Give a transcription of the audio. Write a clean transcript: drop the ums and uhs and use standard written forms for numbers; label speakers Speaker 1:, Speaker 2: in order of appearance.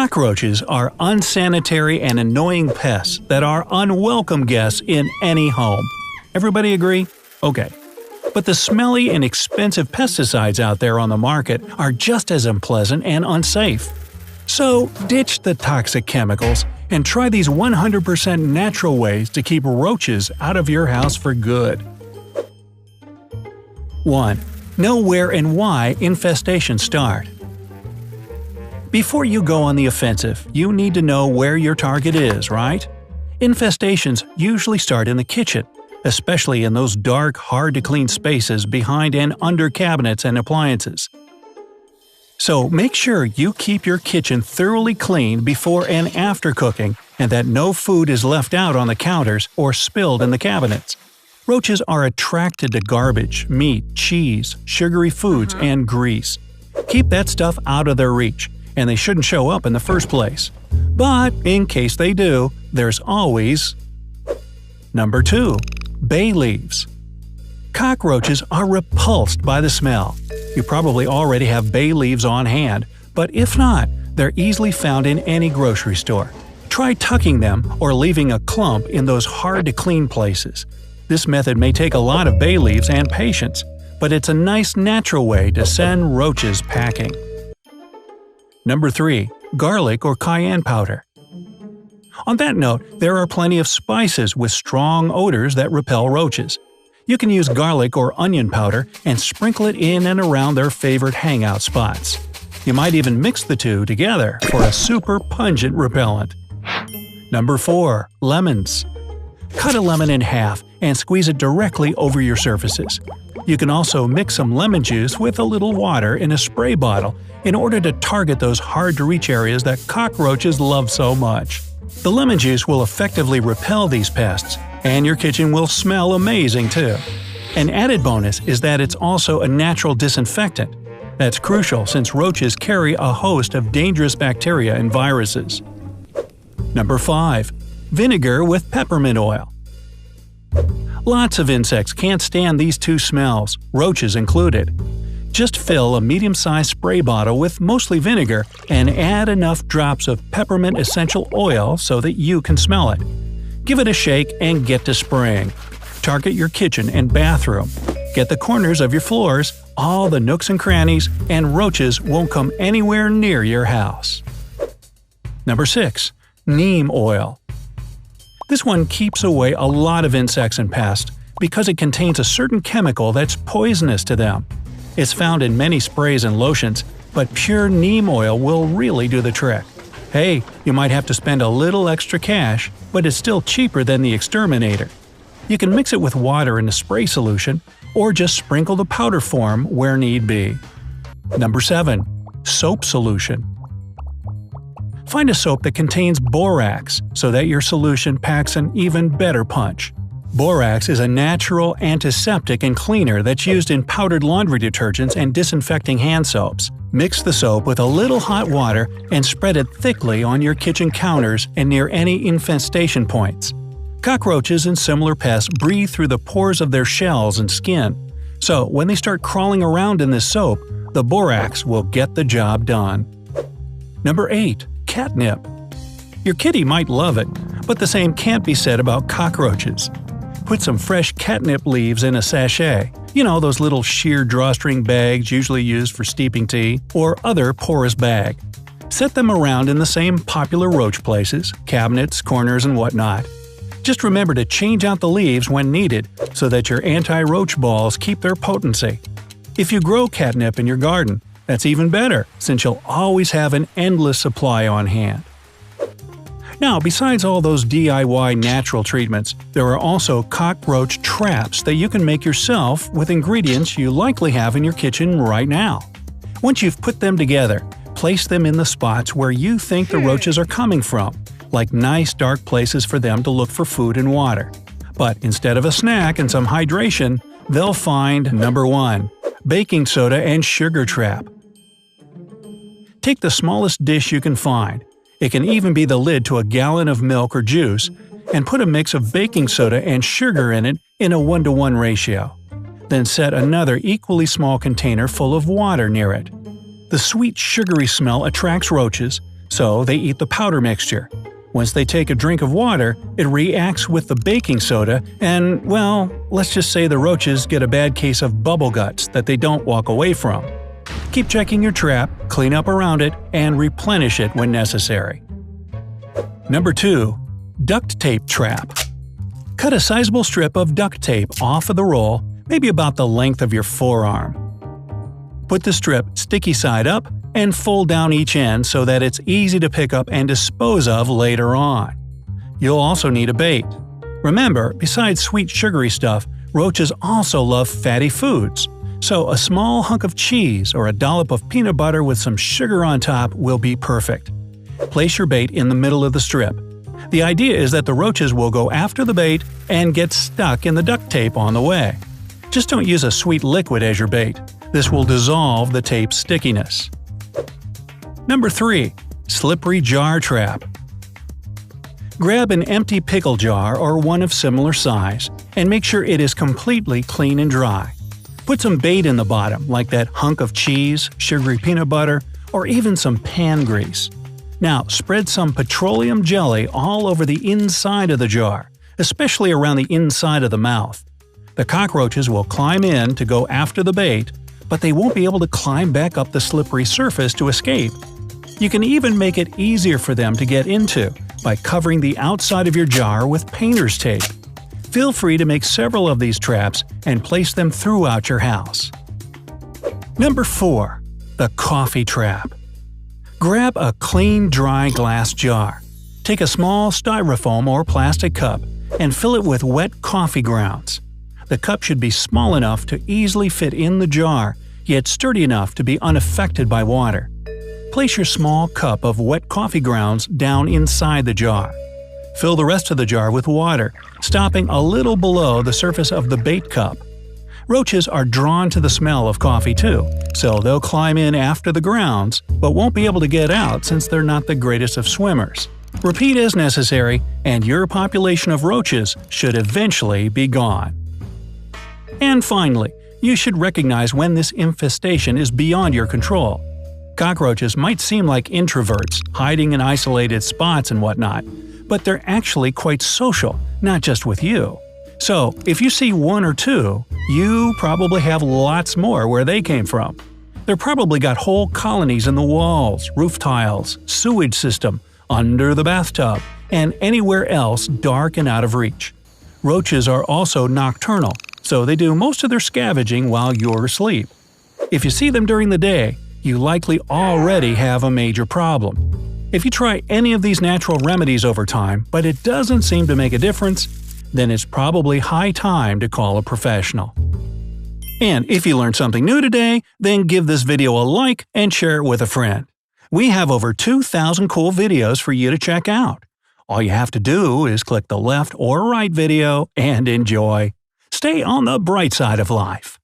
Speaker 1: Cockroaches are unsanitary and annoying pests that are unwelcome guests in any home. Everybody agree? Okay. But the smelly and expensive pesticides out there on the market are just as unpleasant and unsafe. So, ditch the toxic chemicals and try these 100% natural ways to keep roaches out of your house for good. 1. Know where and why infestations start. Before you go on the offensive, you need to know where your target is, right? Infestations usually start in the kitchen, especially in those dark, hard-to-clean spaces behind and under cabinets and appliances. So make sure you keep your kitchen thoroughly clean before and after cooking, and that no food is left out on the counters or spilled in the cabinets. Roaches are attracted to garbage, meat, cheese, sugary foods, and grease. Keep that stuff out of their reach, and they shouldn't show up in the first place. But in case they do, there's always… Number 2. Bay leaves. Cockroaches are repulsed by the smell. You probably already have bay leaves on hand, but if not, they're easily found in any grocery store. Try tucking them or leaving a clump in those hard-to-clean places. This method may take a lot of bay leaves and patience, but it's a nice natural way to send roaches packing. Number 3. Garlic or cayenne powder. On that note, there are plenty of spices with strong odors that repel roaches. You can use garlic or onion powder and sprinkle it in and around their favorite hangout spots. You might even mix the two together for a super pungent repellent. Number 4. Lemons. Cut a lemon in half and squeeze it directly over your surfaces. You can also mix some lemon juice with a little water in a spray bottle in order to target those hard-to-reach areas that cockroaches love so much. The lemon juice will effectively repel these pests, and your kitchen will smell amazing too. An added bonus is that it's also a natural disinfectant. That's crucial since roaches carry a host of dangerous bacteria and viruses. Number 5. Vinegar with peppermint oil. Lots of insects can't stand these two smells, roaches included. Just fill a medium-sized spray bottle with mostly vinegar and add enough drops of peppermint essential oil so that you can smell it. Give it a shake and get to spraying. Target your kitchen and bathroom. Get the corners of your floors, all the nooks and crannies, and roaches won't come anywhere near your house. Number 6. Neem oil. This one keeps away a lot of insects and pests because it contains a certain chemical that's poisonous to them. It's found in many sprays and lotions, but pure neem oil will really do the trick. Hey, you might have to spend a little extra cash, but it's still cheaper than the exterminator. You can mix it with water in a spray solution, or just sprinkle the powder form where need be. Number 7. Soap solution. Find a soap that contains borax so that your solution packs an even better punch. Borax is a natural antiseptic and cleaner that's used in powdered laundry detergents and disinfecting hand soaps. Mix the soap with a little hot water and spread it thickly on your kitchen counters and near any infestation points. Cockroaches and similar pests breathe through the pores of their shells and skin, so when they start crawling around in this soap, the borax will get the job done. Number 8. Catnip. Your kitty might love it, but the same can't be said about cockroaches. Put some fresh catnip leaves in a sachet, those little sheer drawstring bags usually used for steeping tea, or other porous bag. Set them around in the same popular roach places, cabinets, corners, and whatnot. Just remember to change out the leaves when needed so that your anti-roach balls keep their potency. If you grow catnip in your garden, that's even better since you'll always have an endless supply on hand. Now, besides all those DIY natural treatments, there are also cockroach traps that you can make yourself with ingredients you likely have in your kitchen right now. Once you've put them together, place them in the spots where you think the roaches are coming from, like nice dark places for them to look for food and water. But instead of a snack and some hydration, they'll find Number 1. Baking soda and sugar trap. Take the smallest dish you can find. It can even be the lid to a gallon of milk or juice, and put a mix of baking soda and sugar in it in a 1-to-1 ratio. Then set another equally small container full of water near it. The sweet sugary smell attracts roaches, so they eat the powder mixture. Once they take a drink of water, it reacts with the baking soda and, well, let's just say the roaches get a bad case of bubble guts that they don't walk away from. Keep checking your trap, clean up around it, and replenish it when necessary. Number 2. Duct tape trap. Cut a sizable strip of duct tape off of the roll, maybe about the length of your forearm. Put the strip sticky side up and fold down each end so that it's easy to pick up and dispose of later on. You'll also need a bait. Remember, besides sweet sugary stuff, roaches also love fatty foods. So a small hunk of cheese or a dollop of peanut butter with some sugar on top will be perfect. Place your bait in the middle of the strip. The idea is that the roaches will go after the bait and get stuck in the duct tape on the way. Just don't use a sweet liquid as your bait. This will dissolve the tape's stickiness. Number 3. Slippery jar trap. Grab an empty pickle jar or one of similar size, and make sure it is completely clean and dry. Put some bait in the bottom, like that hunk of cheese, sugary peanut butter, or even some pan grease. Now, spread some petroleum jelly all over the inside of the jar, especially around the inside of the mouth. The cockroaches will climb in to go after the bait, but they won't be able to climb back up the slippery surface to escape. You can even make it easier for them to get into by covering the outside of your jar with painter's tape. Feel free to make several of these traps and place them throughout your house. Number 4. The coffee trap. Grab a clean, dry glass jar. Take a small styrofoam or plastic cup and fill it with wet coffee grounds. The cup should be small enough to easily fit in the jar, yet sturdy enough to be unaffected by water. Place your small cup of wet coffee grounds down inside the jar. Fill the rest of the jar with water, stopping a little below the surface of the bait cup. Roaches are drawn to the smell of coffee too, so they'll climb in after the grounds, but won't be able to get out since they're not the greatest of swimmers. Repeat as necessary, and your population of roaches should eventually be gone. And finally, you should recognize when this infestation is beyond your control. Cockroaches might seem like introverts, hiding in isolated spots and whatnot, but they're actually quite social, not just with you. So, if you see one or two, you probably have lots more where they came from. They're probably got whole colonies in the walls, roof tiles, sewage system, under the bathtub, and anywhere else dark and out of reach. Roaches are also nocturnal, so they do most of their scavenging while you're asleep. If you see them during the day, you likely already have a major problem. If you try any of these natural remedies over time, but it doesn't seem to make a difference, then it's probably high time to call a professional. And if you learned something new today, then give this video a like and share it with a friend. We have over 2,000 cool videos for you to check out. All you have to do is click the left or right video and enjoy. Stay on the bright side of life.